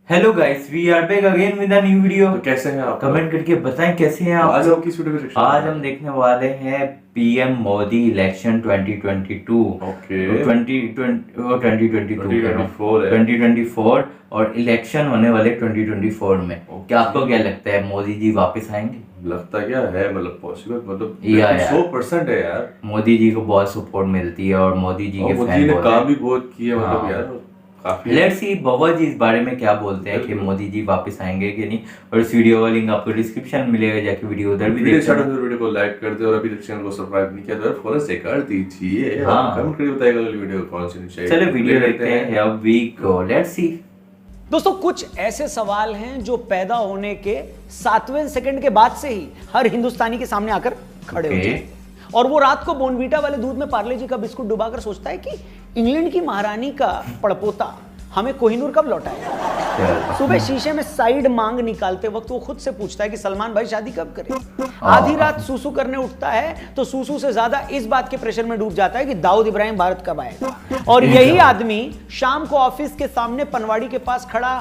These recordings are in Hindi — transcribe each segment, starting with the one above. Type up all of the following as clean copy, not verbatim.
Hello guys, we are back again with a new video. तो कैसे हैं आप? कमेंट करके बताएं कैसे हैं आप। आज हम किस वीडियो पे रिएक्शन आज हम देखने वाले हैं पीएम मोदी इलेक्शन 2022। ओके। 2024 और इलेक्शन होने वाले 2024 में। क्या आपको क्या लगता है, मोदी जी वापस आएंगे? लगता क्या है, मतलब पॉसिबल, मतलब यार 100% है यार। मोदी जी को बहुत सपोर्ट मिलती है और मोदी जी के मोदी फैन ने बहुत काम हैं। भी बहुत किया, मतलब हाँ। यार काफी। लेट्स सी बाबा जी इस बारे में क्या बोलते हैं कि बिल्कुल। मोदी जी वापस आएंगे कि नहीं। और इस वीडियो का लिंक आपको डिस्क्रिप्शन में मिलेगा, जाके वीडियो उधर भी वीडियो देख स्टार्ट लेना। होने से वीडियो को लाइक कर दे और अभी तक चैनल को सब्सक्राइब नहीं किया तो यार फौरन से कर दीजिए। हाँ। कमेंट करके बताइएगा वीडियो कौन सी चाहिए। चलो वीडियो देखते हैं। Here we go, let's see. दोस्तों, कुछ ऐसे सवाल हैं जो पैदा होने के 7वें सेकंड के बाद से ही हर हिंदुस्तानी के सामने आकर खड़े हो Okay. जाते हैं। और वो रात को बोनवीटा वाले दूध में पार्ले जी का बिस्कुट डुबाकर सोचता है कि इंग्लैंड की महारानी का पड़पोता हमें कोहिनूर कब लौटाएगा। सुबह शीशे में साइड मांग निकालते वक्त वो खुद से पूछता है कि सलमान भाई शादी कब करें। आधी रात सूसू करने उठता है तो सूसू से ज्यादा इस बात के प्रेशर में डूब जाता है कि दाऊद इब्राहिम भारत कब आएगा। और यही आदमी शाम को ऑफिस के सामने पनवाड़ी के पास खड़ा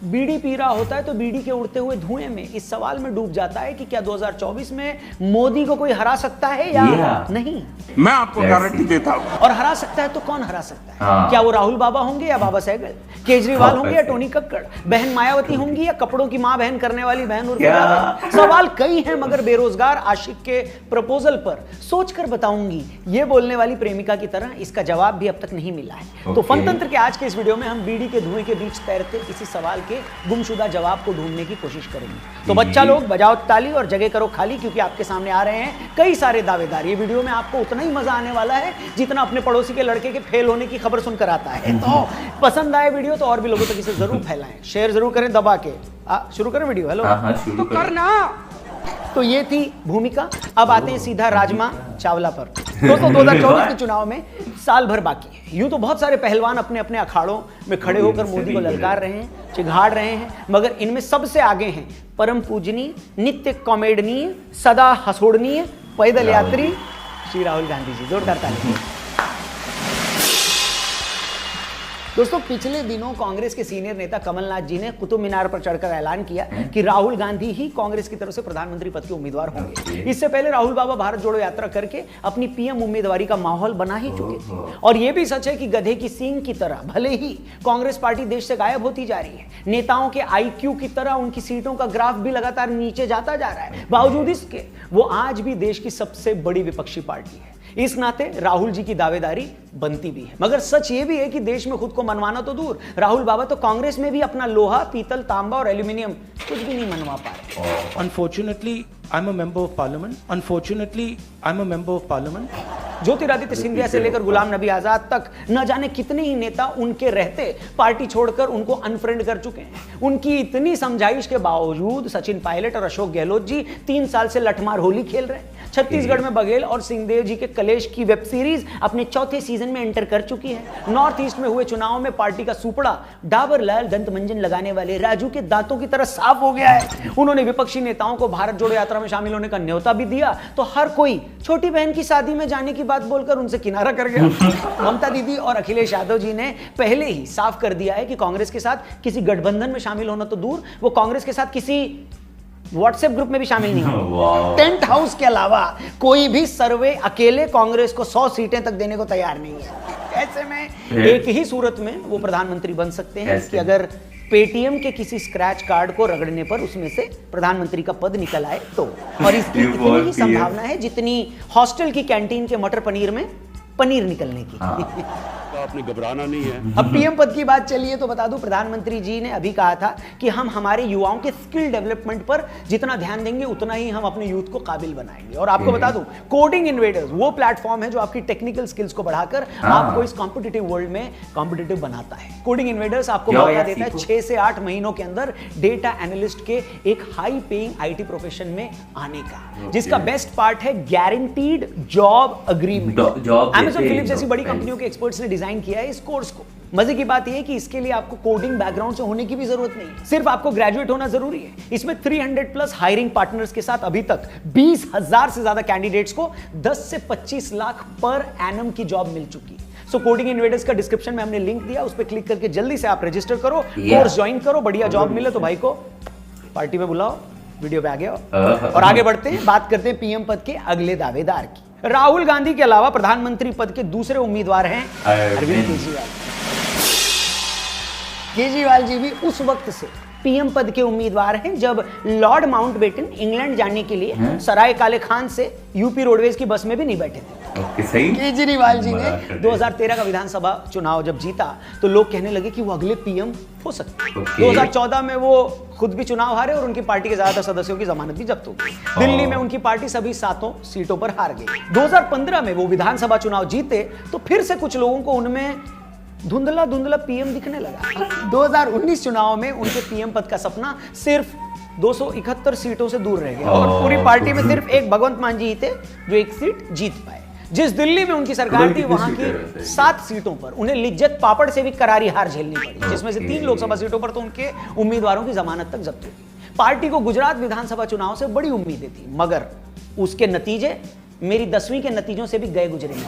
बीड़ी पी रहा होता है तो बीड़ी के उड़ते हुए धुएं में इस सवाल में डूब जाता है कि क्या 2024 में मोदी को कोई हरा सकता है या नहीं। मैं आपको गारंटी देता हूं। और हरा सकता है तो कौन हरा सकता है? हाँ। क्या वो राहुल बाबा होंगे या बाबा सहगल, केजरीवाल हाँ, होंगे या टोनी कक्कड़, बहन मायावती होंगी या कपड़ों की मां बहन करने वाली बहन उर्मिला क्या? बहन? सवाल कई हैं मगर बेरोजगार आशिक के प्रपोजल पर सोचकर बताऊंगी ये बोलने वाली प्रेमिका की तरह इसका जवाब भी अब तक नहीं मिला है। तो Okay. फनतंत्र के आज के इस वीडियो में हम बीड़ी के धुएं के बीच तैरते इसी सवाल के गुमशुदा जवाब को ढूंढने की कोशिश करेंगे। तो बच्चा लोग बजाओ ताली और जगह करो खाली, क्योंकि आपके सामने आ रहे हैं कई सारे दावेदार। ये वीडियो में आपको उतना ही मजा आने वाला है जितना अपने पड़ोसी के लड़के के फेल होने की खबर सुनकर आता है। तो पसंद आए वीडियो तो और भी लोगों तक इसे जरूर फैलाएं, शेयर जरूर करें दबा के। शुरू करें वीडियो। हेलो। हाँ शुरू करना। तो ये थी भूमिका। अब आते हैं सीधा राजमा चावला पर। दोस्तों, 2024 के चुनाव में साल भर बाकी है। यूं तो बहुत सारे पहलवान अपने अपने अखाड़ों में खड़े होकर मोदी को ललकार रहे हैं, चिघाड़ रहे हैं, मगर इनमें सबसे आगे हैं परम पूजनीय, नित्य कॉमेडनीय, सदा हंसोड़नीय पैदल यात्री श्री राहुल गांधी जी। जोरदार ताली। दोस्तों, पिछले दिनों कांग्रेस के सीनियर नेता कमलनाथ जी ने कुतुब मीनार पर चढ़कर ऐलान किया कि राहुल गांधी ही कांग्रेस की तरफ से प्रधानमंत्री पद के उम्मीदवार होंगे। इससे पहले राहुल बाबा भारत जोड़ो यात्रा करके अपनी पीएम उम्मीदवारी का माहौल बना ही चुके थे। और यह भी सच है कि गधे की सींग की तरह भले ही कांग्रेस पार्टी देश से गायब होती जा रही है, नेताओं के आईक्यू की तरह उनकी सीटों का ग्राफ भी लगातार नीचे जाता जा रहा है। बावजूद इसके वो आज भी देश की सबसे बड़ी विपक्षी पार्टी है। इस नाते राहुल जी की दावेदारी बनती भी है। मगर सच ये भी है कि देश में खुद को मनवाना तो दूर, राहुल बाबा तो कांग्रेस में भी अपना लोहा, पीतल, तांबा और एल्यूमिनियम कुछ भी नहीं मनवा पा रहे। Unfortunately, I'm a member of parliament. Unfortunately, I'm a member of parliament. Jyotiraditya Scindia से लेकर गुलाम नबी आजाद तक न जाने कितने ही नेता उनके रहते पार्टी छोड़कर उनको अनफ्रेंड कर चुके हैं। उनकी इतनी समझाइश के बावजूद सचिन पायलट और अशोक गहलोत जी 3 साल से लठमार होली खेल रहे हैं। छत्तीसगढ़ में बघेल और सिंहदेव जी के कलेश की वेब सीरीज अपने 4थे सीजन में एंटर कर चुकी है। नॉर्थ ईस्ट में हुए चुनाव में पार्टी का सुपड़ा डाबर लाल दंत मंजन लगाने वाले राजू के दांतों की तरह साफ हो गया है। उन्होंने विपक्षी नेताओं को भारत जोड़ो यात्रा में शामिल होने का न्योता भी दिया तो हर कोई छोटी बहन की शादी में जाने की बात बोलकर उनसे किनारा कर गया। ममता दीदी और अखिलेश यादव जी ने पहले ही साफ कर दिया है कि कांग्रेस के साथ किसी गठबंधन में शामिल होना तो दूर, वो कांग्रेस के साथ किसी व्हाट्सएप ग्रुप में भी शामिल नहीं होंगे। टेंट हाउस के अलावा कोई भी सर्वे अकेले कांग्रेस को 100 सीटें तक देने को तैयार नहीं है। ऐसे में एक ही सूरत में वो प्रधानमंत्री बन सकते हैं कि अगर पेटीएम के किसी स्क्रैच कार्ड को रगड़ने पर उसमें से प्रधानमंत्री का पद निकल आए तो। और इसकी इतनी ही संभावना है जितनी हॉस्टल की कैंटीन के मटर पनीर में पनीर निकलने की। तो आपने घबराना नहीं है। अब पीएम पद की बात चलिए तो बता दूं, प्रधानमंत्री जी ने अभी कहा था कि हम हमारे युवाओं के स्किल डेवलपमेंट पर जितना ध्यान देंगे उतना ही हम अपने यूथ को काबिल बनाएंगे। और आपको बता दूं, कोडिंग इन्वेडर्स वो प्लेटफॉर्म है जो आपकी टेक्निकल स्किल्स को बढ़ाकर आपको इस कॉम्पिटिटिव वर्ल्ड में कॉम्पिटिटिव बनाता है। कोडिंग इन्वेडर्स आपको मौका देता है 6 से 8 महीनों के अंदर डेटा एनालिस्ट के एक हाई पेइंग आईटी प्रोफेशन में आने का, जिसका बेस्ट पार्ट है guaranteed job agreement. Amazon Philips जैसी बड़ी कंपनियों के एक्सपर्ट्स ने डिजाइन किया है इस कोर्स को। मजे की बात यह है कि इसके लिए आपको कोडिंग बैकग्राउंड से होने की भी जरूरत नहीं है, सिर्फ आपको ग्रेजुएट होना जरूरी है। इसमें 300+ हायरिंग पार्टनर्स के साथ अभी तक 20,000 से ज्यादा कैंडिडेट्स को 10 से 25 लाख पर एनम की जॉब मिल चुकी है। सो कोडिंग इन्वेडर्स का डिस्क्रिप्शन में हमने लिंक दिया, उस पर क्लिक करके जल्दी से आप रजिस्टर करो, Yeah. कोर्स ज्वाइन करो, बढ़िया जॉब मिले तो भाई को पार्टी में बुलाओ, वीडियो पे आ गया हो। और आगे बढ़ते हैं, बात करते हैं पीएम पद के अगले दावेदार की। राहुल गांधी के अलावा प्रधानमंत्री पद के दूसरे उम्मीदवार हैं अरविंद केजरीवाल। केजरीवाल जी भी उस वक्त से पीएम पद के उम्मीदवार हैं जब लॉर्ड माउंटबेटन इंग्लैंड जाने के लिए सराय काले खान से यूपी रोडवेज की बस में भी नहीं बैठे थे। ओके, सही। केजरीवाल जी ने मजाक कर रहे हैं। 2013 का विधानसभा चुनाव जब जीता तो लोग कहने लगे कि वो अगले पीएम हो सकते हैं। ओके। 2014 में वो खुद भी चुनाव हारे और उनकी पार्टी के ज्यादातर सदस्यों की जमानत भी जब्त हो गई। दिल्ली में उनकी पार्टी सभी 7 सीटों पर हार गई। 2015 में वो विधानसभा चुनाव जीते तो फिर से कुछ लोगों को उनमें धुंधला धुंधला पीएम दिखने लगा। 2019 चुनाव में उनके पीएम पद का सपना सिर्फ 271 सीटों से दूर रह गया और पूरी पार्टी में सिर्फ एक भगवंत मान जी ही थे जो एक सीट जीत पाए। जिस दिल्ली में उनकी सरकार थी वहां की 7 सीटों पर उन्हें लिज्जत पापड़ से भी करारी हार झेलनी पड़ी, जिसमें से 3 लोकसभा सीटों पर तो उनके उम्मीदवारों की जमानत तक जब्त हुई। पार्टी को गुजरात विधानसभा चुनाव से बड़ी उम्मीदें थी, मगर उसके नतीजे मेरी 10वीं के नतीजों से भी गए गुजरे नहीं।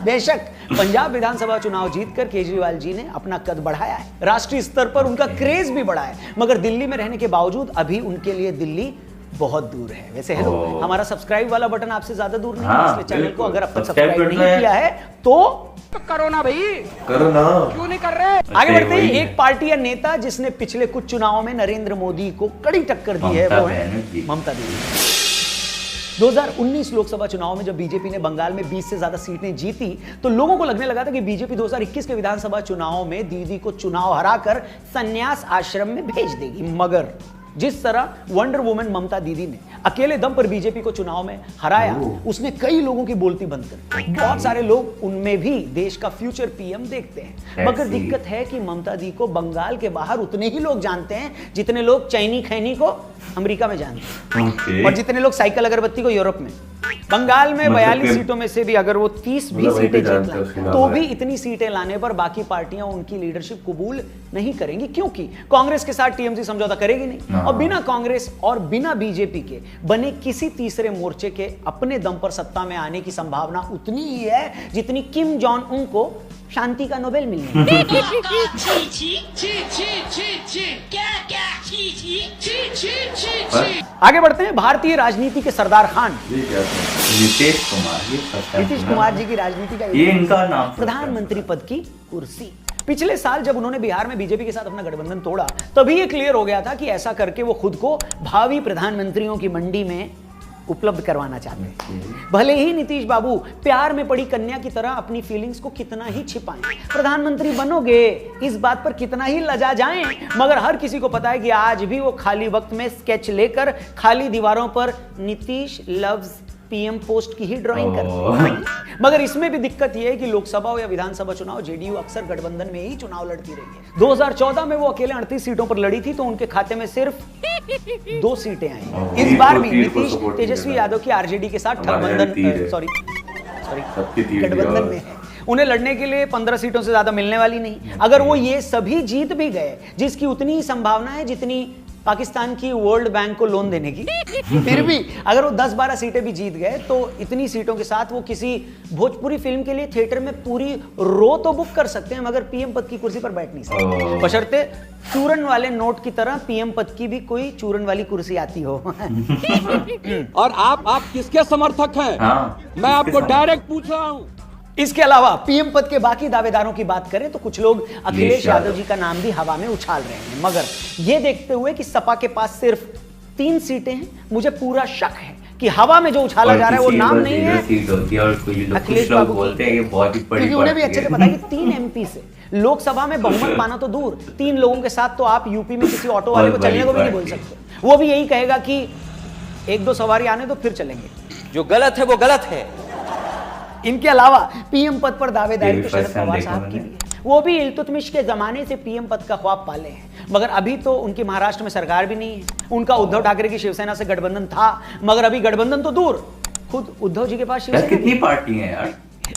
बेशक पंजाब विधानसभा चुनाव जीतकर केजरीवाल जी ने अपना कद बढ़ाया है, राष्ट्रीय स्तर पर उनका क्रेज भी बढ़ा है, मगर दिल्ली में रहने के बावजूद अभी उनके लिए दिल्ली बहुत दूर है। वैसे हेलो, हमारा सब्सक्राइब वाला बटन आपसे ज्यादा दूर नहीं है, इसलिए चैनल को अगर अब तक सब्सक्राइब नहीं किया है तो करो ना भाई, करो ना। क्यों नहीं कर रहे? आगे बढ़ते हैं। एक पार्टी या नेता जिसने पिछले कुछ चुनावों में नरेंद्र मोदी को कड़ी टक्कर दी है, वो है ममता दीदी। 2019 लोकसभा चुनाव में जब बीजेपी ने बंगाल में 20 से ज्यादा सीटें जीती तो लोगों को लगने लगा था कि बीजेपी 2021 के विधानसभा चुनाव में दीदी को चुनाव हराकर संन्यास आश्रम में भेज देगी, मगर जिस तरह वंडर वुमन ममता दीदी ने अकेले दम पर बीजेपी को चुनाव में हराया, उसने कई लोगों की बोलती बंद कर दी। बहुत सारे लोग उनमें भी देश का फ्यूचर पीएम देखते हैं, मगर दिक्कत है कि ममता दी को बंगाल के बाहर उतने ही लोग जानते हैं जितने लोग चैनी खैनी को अमेरिका में जानते हैं और जितने लोग साइकिल अगरबत्ती को यूरोप में। बंगाल में 42 सीटों में से भी अगर वो 30 भी सीटें जीत लाएं तो भी इतनी सीटें लाने पर बाकी पार्टियां उनकी लीडरशिप कबूल नहीं करेंगी, क्योंकि कांग्रेस के साथ टीएमसी समझौता करेगी नहीं और बिना कांग्रेस और बिना बीजेपी के बने किसी तीसरे मोर्चे के अपने दम पर सत्ता में आने की संभावना उतनी ही है जितनी किम जॉन्ग उन को शांति का नोबेल मिलने। आगे बढ़ते हैं। भारतीय राजनीति के सरदार खान नीतीश कुमार जी की राजनीति का ये इनका नाम प्रधानमंत्री पद की कुर्सी। पिछले साल जब उन्होंने बिहार में बीजेपी के साथ अपना गठबंधन तोड़ा तभी ये क्लियर हो गया था कि ऐसा करके वो खुद को भावी प्रधानमंत्रियों की मंडी में उपलब्ध करवाना चाहते हैं। भले ही नीतीश बाबू प्यार में पड़ी कन्या की तरह अपनी फीलिंग्स को कितना ही छिपाएं, प्रधानमंत्री बनोगे इस बात पर कितना ही लजा जाएं, मगर हर किसी को पता है कि आज भी वो खाली वक्त में स्केच लेकर खाली दीवारों पर नीतीश लव्स पीएम पोस्ट की ही ड्राइंग करते हैं। मगर इसमें भी दिक्कत यह है कि लोकसभा या विधानसभा चुनाव जेडीयू अक्सर गठबंधन में ही चुनाव लड़ती रही है। 2014 में वो अकेले 38 सीटों पर लड़ी थी तो उनके खाते में सिर्फ 2 सीटें आई। इस बार भी नीतीश तेजस्वी यादव की आरजेडी के साथ गठबंधन में है, उन्हें लड़ने के लिए 15 सीटों से ज्यादा मिलने वाली नहीं। अगर वो ये सभी जीत भी गए, जिसकी उतनी ही संभावना है जितनी पाकिस्तान की वर्ल्ड बैंक को लोन देने की, फिर भी अगर वो 10-12 सीटें भी जीत गए तो इतनी सीटों के साथ वो किसी भोजपुरी फिल्म के लिए थिएटर में पूरी रो तो बुक कर सकते हैं, मगर पीएम पद की कुर्सी पर बैठ नहीं सकते, बशर्ते चूरन वाले नोट की तरह पीएम पद की भी कोई चूरन वाली कुर्सी आती हो। और आप किसके समर्थक हैं? मैं आपको डायरेक्ट पूछ रहा हूं। इसके अलावा पीएम पद के बाकी दावेदारों की बात करें तो कुछ लोग अखिलेश यादव जी का नाम भी हवा में उछाल रहे हैं, मगर यह देखते हुए कि सपा के पास सिर्फ 3 सीटें हैं, मुझे पूरा शक है कि हवा में जो उछाला जा रहा है वो नाम नहीं है अखिलेश बाबू बोलते हैं, ये बहुत ही बड़ी, क्योंकि उन्हें भी अच्छे से पता है कि 3 एमपी से लोकसभा में बहुमत पाना तो दूर, 3 लोगों के साथ तो आप यूपी में किसी ऑटो वाले को चलने को भी नहीं बोल सकते। वो भी यही कहेगा कि 1-2 सवारी आने दो फिर चलेंगे, जो गलत है वो गलत है। इनके अलावा पीएम पद पर दावेदारी तो शरद पवार साहब की भी है, वो भी इल्तुतमिश के जमाने से पीएम पद का ख्वाब पाले हैं, मगर अभी तो उनकी महाराष्ट्र में सरकार भी नहीं है। उनका उद्धव ठाकरे की शिवसेना से गठबंधन था, मगर अभी गठबंधन तो दूर, खुद उद्धव जी के पास शिवसेना कितनी पार्टी है यार,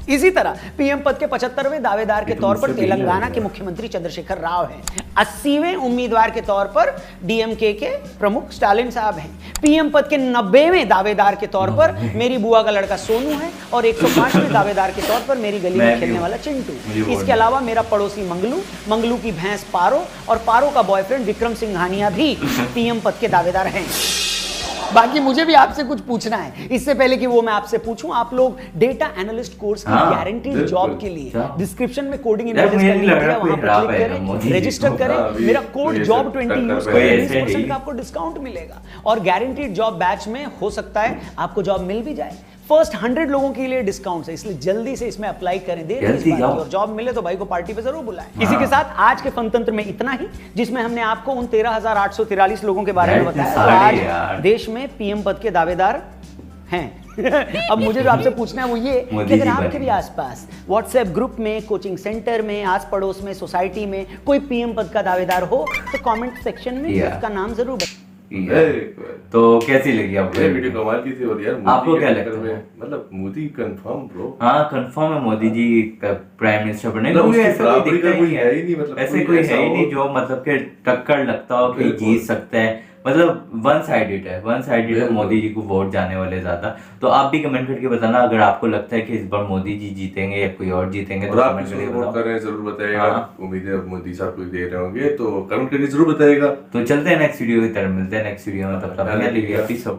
इसी तरह पीएम पद के 75वें दावेदार के ये तो तौर पर मुझसे भी तेलंगाना लग रहा के है। मुख्यमंत्री चंद्रशेखर राव हैं। 80वें उम्मीदवार के तौर पर डीएमके के प्रमुख स्टालिन साहब हैं। पीएम पद के 90वें दावेदार के तौर पर मेरी बुआ का लड़का सोनू है और 105वें दावेदार के तौर पर मेरी गली मैं में भी खेलने हूँ। वाला चिंटू। मुझे वोट इसके दो। अलावा मेरा पड़ोसी मंगलू की भैंस पारो और पारो का बॉयफ्रेंड विक्रम सिंघानिया भी पीएम पद के दावेदार हैं। बाकी मुझे भी आपसे कुछ पूछना है। इससे पहले कि वो मैं आपसे पूछूं, आप लोग डेटा एनालिस्ट कोर्स की हाँ, गारंटीड बिल्कुल। जॉब के लिए क्या? डिस्क्रिप्शन में कोडिंग यार, इमेजेस मुझे का नहीं लिंक लग है, रहा वहां कोई पर हरा क्लिक पाएगा मोदी करें, जी रजिस्टर को। करें। हाँ, अभी मेरा तो कोड ये जॉब सब 20 टक्कर यूज पे करें, है। 20% का आपको डिस्काउंट मिलेगा और गारंटीड जॉब बैच में हो सकता है आपको जॉब मिल भी जाए। फर्स्ट 100 लोगों के लिए डिस्काउंट है, इसलिए जल्दी से इसमें अप्लाई करें, देर नहीं इस जल्दी बात जाओ। की, और जॉब मिले तो भाई को पार्टी पे जरूर बुलाएं। इसी के साथ आज के फनतंत्र में इतना ही, जिसमें हमने आपको उन 13,843 लोगों के बारे में यार, बताया। सारे तो आज यार। देश में पीएम पद के दावेदार हैं। अब मुझे जो आपसे पूछना है वो ये कि मोदी अगर जी आपके बने। भी आसपास व्हाट्सएप ग्रुप में, कोचिंग सेंटर में, आस पड़ोस में, सोसाइटी में कोई पीएम पद का दावेदार हो तो कमेंट सेक्शन में या। उसका नाम जरूर बताएं। तो कैसी लगी आपको ये वीडियो कमाल की थी और यार आपको मोदी क्या के लगता चक्कर है? में, मतलब मोदी कंफर्म ब्रो। हाँ कंफर्म है मोदी जी प्राइम मिनिस्टर बनेगा। मतलब क्योंकि उसकी ऐसा कोई बराबरी दिखता का कोई है ही नहीं, मतलब ऐसे कोई कोई ऐसा है ही हो। नहीं जो मतलब कि टक्कर लगता हो कि बिल्कुल। जीत सकता है। मतलब वन साइडेड है बिल्कुल। मोदी जी को वोट जाने वाले ज्यादा। तो आप भी कमेंट करके बताना अगर आपको लगता है कि इस बार मोदी जी जीतेंगे या कोई और जीतेंगे तो और आप कमेंट किसको करके सपोर्ट बताओ। कर रहे हैं जरूर बताइएगा। हाँ। उम्मीद है मोदी साहब को दे रहे होंगे तो कमेंट करके जरूर बताइएगा। तो चलते हैं नेक्स्ट वीडियो की तरफ, मिलते हैं नेक्स्ट वीडियो में, तब तक के लिए